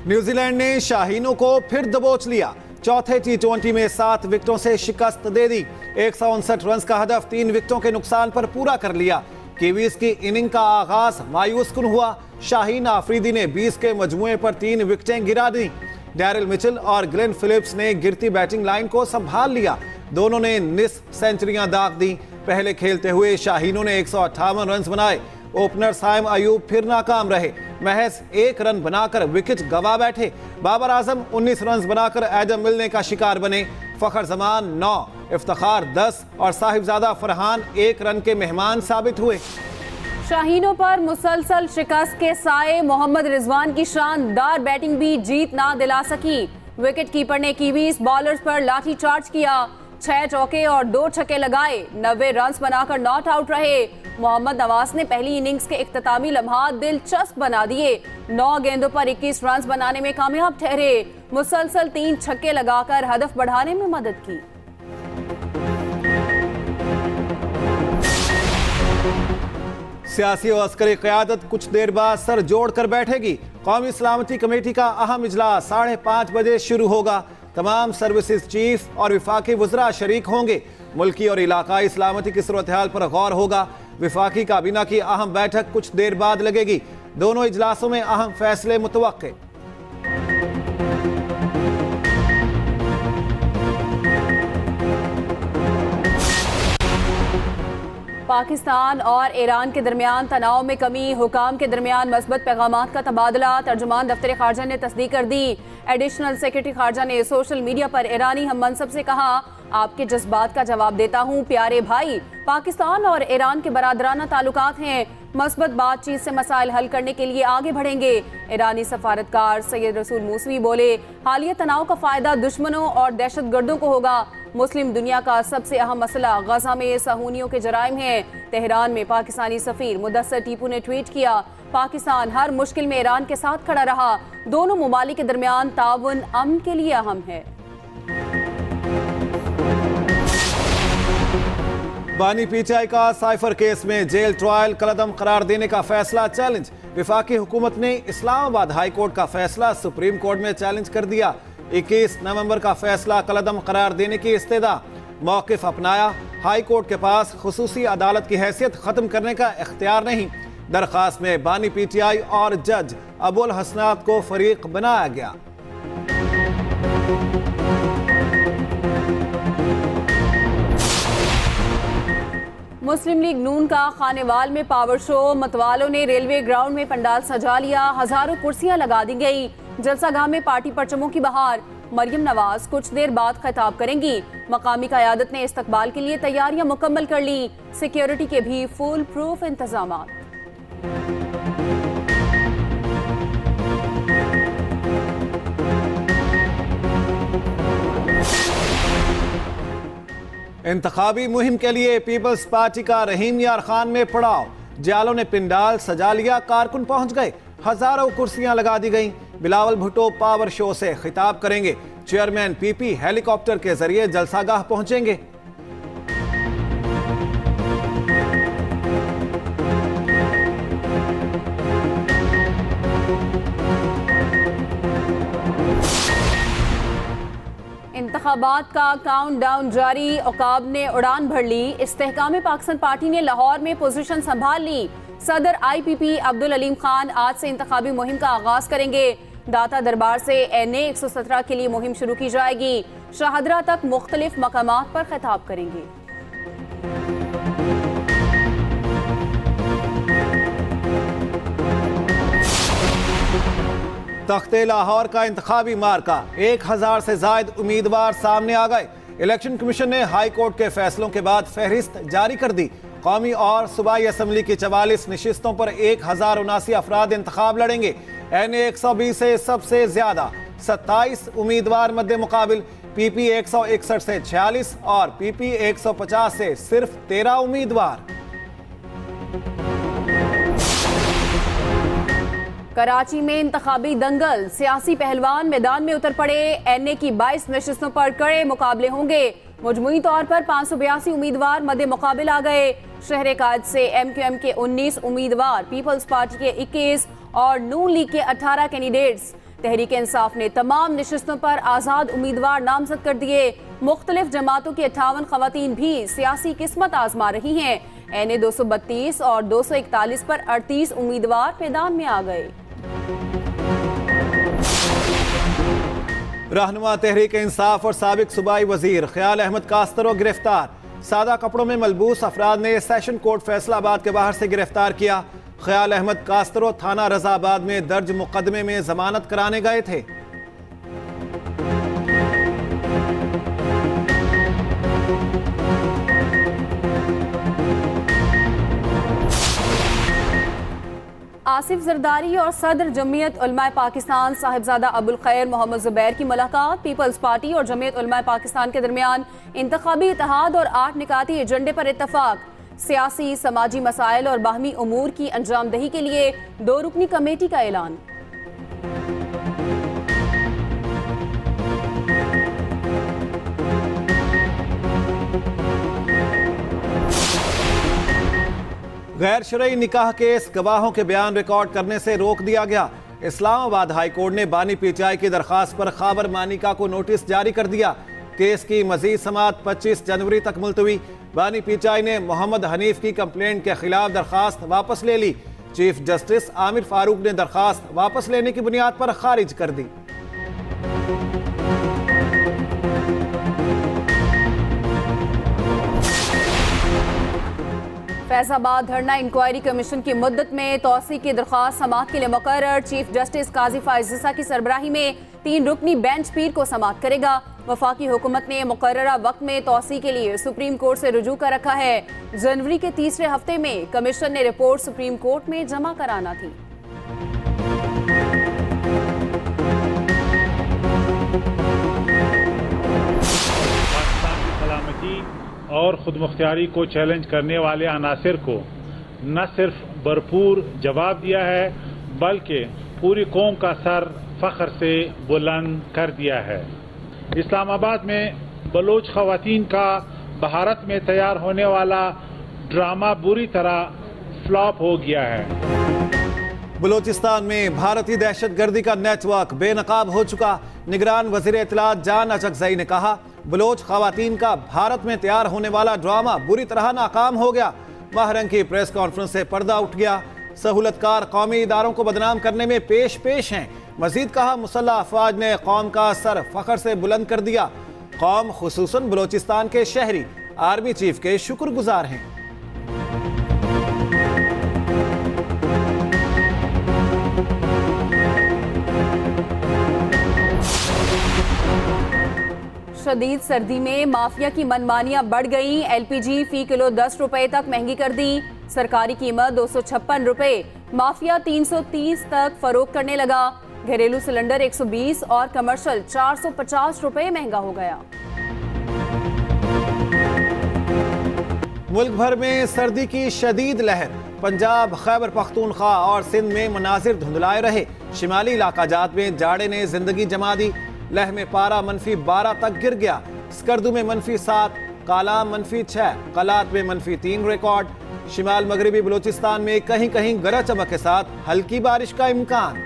New Zealand ने शाहीनों को फिर दबोच लिया। चौथे T20 में 7 विकेटों से शिकस्त दे दी। 159 रन का हदफ 3 विकेटों के नुकसान पर पूरा कर लिया। कीवीज की इनिंग का आगाज मायूसकुन हुआ। शाहीन आफरीदी ने 20 के मजमुए पर 3 विकेटें गिरा दी। डैरिल मिचेल और ग्लेन फिलिप्स ने गिरती बैटिंग लाइन को संभाल लिया। दोनों ने निस्फ सेंचुरियां दाग दी। पहले खेलते हुए शाहीनों ने 158 रन बनाए। ओपनर साइम अयूब फिर नाकाम रहे। महज 1 रन बनाकर विकेट गंवा बैठे। बाबर आजम 19 रन बनाकर एडम मिलने का शिकार बने। फखर जमान 9, इफ्तिखार 10 और साहिबजादा फरहान 1 रन के मेहमान साबित हुए। शाहीनों पर मुसलसल शिकस्त के साए मोहम्मद रिजवान की शानदार बैटिंग भी जीत ना दिला सकी। विकेट कीपर ने कीवीज बॉलर्स पर लाठी चार्ज किया। 6 चौके और 2 छक्के लगाए। 90 रन बनाकर नॉट आउट रहे। मोहम्मद नवाज ने पहली इनिंग्स के इख्तितामी लम्हात दिलचस्प बना दिए। 9 गेंदों पर 21 रन बनाने में कामयाब ठहरे। मुसलसल 3 छक्के लगाकर हदफ बढ़ाने में मदद की। सियासी और अस्करी क़यादत कुछ देर बाद सर जोड़कर बैठेगी। कौमी सलामती कमेटी का अहम इजलास 5:30 बजे शुरू होगा। तमाम सर्विसेज चीफ और विफाकी वज़रा शरीक होंगे। मुल्की और इलाकाई सलामती की सूरत हाल पर गौर होगा। विफाकी काबीना की अहम बैठक कुछ देर बाद लगेगी। दोनों इजलासों में अहम फैसले मुतवक्के। पाकिस्तान और ईरान के दरमियान तनाव में कमी, हुकाम के दरमियान मस्बत पैगामात का तबादला। तर्जुमान दफ्तर खारजा ने तस्दीक कर दी। एडिशनल सेक्रेटरी खारजा ने सोशल मीडिया पर ईरानी हम मनसब से कहा, आपके जज्बात का जवाब देता हूँ प्यारे भाई। पाकिस्तान और ईरान के बरादराना ताल्लुकात हैं। मस्बत बातचीत से मसाइल हल करने के लिए आगे बढ़ेंगे। ईरानी सफारतकार सैयद रसूल मूसवी बोले, हालिया तनाव का फायदा दुश्मनों और दहशतगर्दों को होगा। मुस्लिम दुनिया का सबसे अहम मसला गजा में सहूनियों के जराइम हैं। तेहरान में पाकिस्तानी सफीर मुदस्सर टीपू ने ट्वीट किया, पाकिस्तान हर मुश्किल में ईरान के साथ खड़ा रहा। दोनों ममालिक के दरमियान ताउन अमन के लिए अहम है। बानी पीटीआई का साइफर केस में जेल ट्रायल कलअदम करार देने का फैसला चैलेंज। विफाकी हुकूमत ने इस्लामाबाद हाई कोर्ट का फैसला सुप्रीम कोर्ट में चैलेंज कर दिया। 21 नवंबर का फैसला कलअदम करार देने की इस्तेदा। मौक़िफ़ अपनाया, हाई कोर्ट के पास खुसूसी अदालत की हैसियत खत्म करने का इख्तियार नहीं। दरख्वास्त में बानी पीटीआई और जज अबुल हसनात को फरीक बनाया गया। मुस्लिम लीग नून का खानेवाल में पावर शो। मतवालों ने रेलवे ग्राउंड में पंडाल सजा लिया। हजारों कुर्सियां लगा दी गई। जलसागाह में पार्टी परचमों की बहार। मरियम नवाज कुछ देर बाद खिताब करेंगी। मकामी क़यादत ने इस्तकबाल के लिए तैयारियां मुकम्मल कर ली। सिक्योरिटी के भी फुल प्रूफ इंतजाम। इंतखाबी मुहिम के लिए पीपल्स पार्टी का रहीम यार खान में पड़ाव। जालों ने पिंडाल सजा लिया, कारकुन पहुंच गए। हजारों कुर्सियां लगा दी गईं। बिलावल भुट्टो पावर शो से खिताब करेंगे। चेयरमैन पीपी हेलीकॉप्टर के जरिए जलसागाह पहुंचेंगे। इंतखाबात का काउंटडाउन जारी। औकाब ने उड़ान भर ली। इस्तेहकाम पाकिस्तान पार्टी ने लाहौर में पोजीशन संभाल ली। सदर IPP अब्दुल अलीम खान आज से इंतखाबी मुहिम का आगाज करेंगे। दाता दरबार से NA 117 के लिए मुहिम शुरू की जाएगी। शाहदरा तक मुख्तलिफ मकामात पर खिताब करेंगे। तख्ते लाहौर का इंतखाबी मार्का। 1000 से जायद उम्मीदवार सामने आ गए। इलेक्शन कमीशन ने हाई कोर्ट के फैसलों के बाद फहरिस्त जारी कर दी। कौमी और सूबाई असम्बली की 44 नशिस्तों पर 1079 अफराद इंतखाब लड़ेंगे। NA 120 से सबसे ज्यादा 27 उम्मीदवार मद्दे मुकाबिल। PP 161 से 46 और PP 150 से सिर्फ 13 उम्मीदवार। कराची में इंतखाबी दंगल। सियासी पहलवान मैदान में उतर पड़े। NA की 22 नशिस्तों पर कड़े मुकाबले होंगे। मजमूई तौर पर 582 उम्मीदवार मद्दे मुकाबिल आ गए। शहर कायद से MQM के 19 उम्मीदवार, पीपल्स पार्टी के 21 और नून लीग के 18 कैंडिडेट्स। तहरीक इंसाफ ने तमाम नशिस्तों पर आज़ाद उम्मीदवार नामजद कर दिए। मुख्तलिफ जमातों की 58 खवातीन भी सियासी किस्मत आजमा रही हैं। एनए 232 और 241 पर 38 उम्मीदवार मैदान में आ गए। रहनुमा तहरीक इंसाफ और साबिक सूबाई वजीर ख्याल अहमद कास्तरो गिरफ्तार। सादा कपड़ों में मलबूस अफराद ने सेशन कोर्ट फैसलाबाद के बाहर से गिरफ्तार किया। ख्याल अहमद कास्तरो थाना रजाबाद में दर्ज मुकदमे में जमानत कराने गए थे। आसिफ जरदारी और सदर जमीयत उलमाए पाकिस्तान साहिबजादा अबुल खैर मोहम्मद जुबैर की मुलाकात। पीपल्स पार्टी और जमीयत उलमाए पाकिस्तान के दरमियान इंतखाबी इत्तेहाद और 8 निकाती एजेंडे पर इत्तफाक। सियासी समाजी मसाइल और बाहमी उमूर की अंजामदही के लिए 2 रुकनी कमेटी का ऐलान। गैर शरई निकाह केस गवाहों के बयान रिकॉर्ड करने से रोक दिया गया। इस्लामाबाद हाई कोर्ट ने बानी पीटीआई की दरखास्त पर खाबर मानिका को नोटिस जारी कर दिया। केस की मजीद समाअत 25 जनवरी तक मुलतवी। बानी पीटीआई ने मोहम्मद हनीफ की कंप्लेंट के खिलाफ दरखास्त वापस ले ली। चीफ जस्टिस आमिर फारूक ने दरखास्त वापस लेने की बुनियाद पर खारिज कर दी। फैजाबाद धरना इंक्वायरी कमीशन की मुद्दत में तोसी की दरख्वास्त समाअत के लिए मुकर्रर। चीफ जस्टिस काजी फाइज़ की सरबराही में 3 रुकनी बेंच पीर को समाअत करेगा। वफाकी हुकूमत ने मुकर्ररा वक्त में तोसी के लिए सुप्रीम कोर्ट से रुजू कर रखा है। जनवरी के तीसरे हफ्ते में कमीशन ने रिपोर्ट सुप्रीम कोर्ट में जमा कराना थी। पाकिस्तान की सलामती और खुद मुख्तियारी को चैलेंज करने वाले अनासिर को न सिर्फ भरपूर जवाब दिया है बल्कि पूरी कौम का सर फख्र से बुलंद कर दिया है। इस्लामाबाद में बलोच खवातीन का भारत में तैयार होने वाला ड्रामा बुरी तरह फ्लॉप हो गया है। बलोचिस्तान में भारतीय दहशतगर्दी का नेटवर्क बेनकाब हो चुका। निगरान वजीर इत्तलात जान अचकजई ने कहा, बलोच खवातीन का भारत में तैयार होने वाला ड्रामा बुरी तरह नाकाम हो गया। महरंग की प्रेस कॉन्फ्रेंस से पर्दा उठ गया। सहूलतकार कौमी इदारों को बदनाम करने में पेश हैं। मजीद कहा, मुसल्लह अफवाज ने कौम का सर फख्र से बुलंद कर दिया। कौम खुसूसन बलोचिस्तान के शहरी आर्मी चीफ के शुक्रगुजार हैं। शदीद सर्दी में माफिया की मनमानियां बढ़ गई। एलपीजी फी किलो 10 रुपए तक महंगी कर दी। सरकारी कीमत 256 रुपए, माफिया 330 तक फरोख्त करने लगा। घरेलू सिलेंडर 120 और कमर्शियल 450 रुपए महंगा हो गया। मुल्क भर में सर्दी की शदीद लहर। पंजाब, खैबर पख्तूनख्वा और सिंध में मनाजिर धुंधलाए रहे। शिमाली इलाका जात में जाड़े ने जिंदगी जमा दी। लह में पारा -12 तक गिर गया। स्कर्दू में -7, कालाम -6, कलात में -3 रिकॉर्ड। शिमाल मगरबी बलोचिस्तान में कहीं कहीं गरज चमक के साथ हल्की बारिश का इम्कान।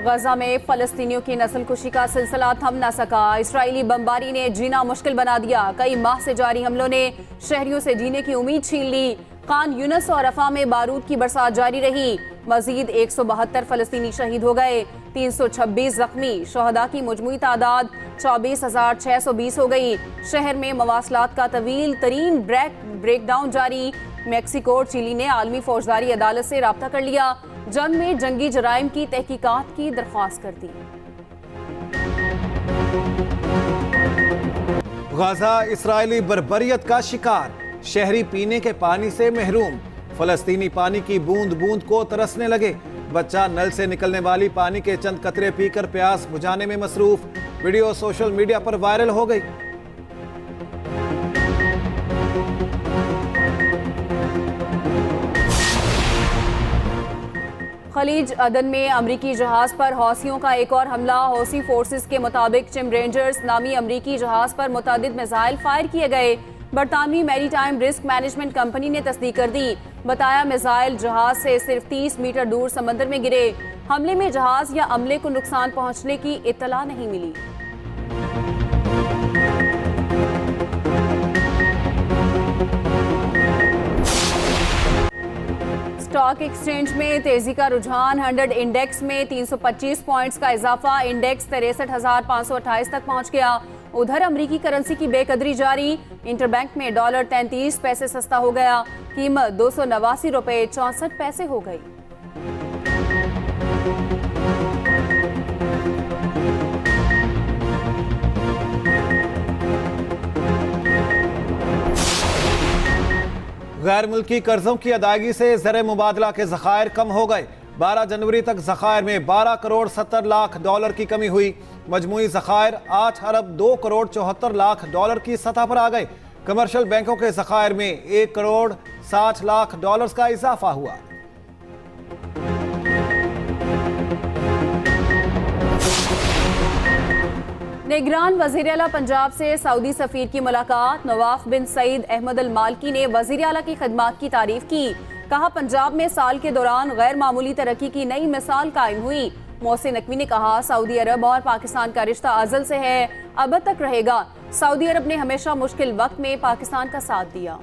गजा में फलस्तीनियों की नस्लकुशी का सिलसिला थम न सका। इजरायली बमबारी ने जीना मुश्किल बना दिया। कई माह से जारी हमलों ने शहरियों से जीने की उम्मीद छीन ली। खान यूनस और रफा में बारूद की बरसात जारी रही। मजीद 172 फलस्तीनी शहीद हो गए, 326 जख्मी। शहदा की मुजमुई तादाद 24,620 हो गई। शहर में मवासलात का तवील तरीन ब्रेकडाउन जारी। मैक्सिको और चिली ने आलमी फौजदारी अदालत से राब्ता कर लिया। जंग में जंगी जराइम की तहकीकात की दरख्वास्त कर दी। गाजा इसराइली बर्बरियत का शिकार। शहरी पीने के पानी से महरूम। फलस्तीनी पानी की बूंद बूंद को तरसने लगे। बच्चा नल से निकलने वाली पानी के चंद कतरे पीकर प्यास बुझाने में मसरूफ। वीडियो सोशल मीडिया पर वायरल हो गई। खलीज अदन में अमरीकी जहाज पर हौसियों का एक और हमला। हौसी फोर्सेस के मुताबिक चिम रेंजर्स नामी अमरीकी जहाज पर मुतअद्दिद मिसाइल फायर किए गए। बरतानवी मैरीटाइम रिस्क मैनेजमेंट कंपनी ने तस्दीक कर दी। बताया मिसाइल जहाज से सिर्फ 30 मीटर दूर समंदर में गिरे। हमले में जहाज या अमले को नुकसान पहुंचने की इत्तला नहीं मिली। स्टॉक एक्सचेंज में तेजी का रुझान। 100 इंडेक्स में 325 पॉइंट्स का इजाफा। इंडेक्स 63,528 तक पहुंच गया। उधर अमरीकी करेंसी की बेकदरी जारी। इंटरबैंक में डॉलर 33 पैसे सस्ता हो गया। कीमत 289 रुपए 64 पैसे हो गई। गैर मुल्की कर्जों की अदायगी से ज़र मुबादला के ज़खायर कम हो गए। 12 जनवरी तक ज़खायर में 12 करोड़ 70 लाख डॉलर की कमी हुई। मजमूई ज़खायर 8 अरब 2 करोड़ 74 लाख डॉलर की सतह पर आ गए। कमर्शियल बैंकों के ज़खायर में 1 करोड़ 60 लाख डॉलर का इजाफा हुआ। निगरान वज़ीर आला पंजाब से सऊदी सफीर की मुलाकात। नवाफ बिन सईद अहमद अल मालकी ने वज़ीर आला की खिदमात की तारीफ की। कहा पंजाब में साल के दौरान गैर मामूली तरक्की की नई मिसाल कायम हुई। मोहसिन नकवी ने कहा सऊदी अरब और पाकिस्तान का रिश्ता अज़ल से है, अब तक रहेगा। सऊदी अरब ने हमेशा मुश्किल वक्त में पाकिस्तान का साथ दिया।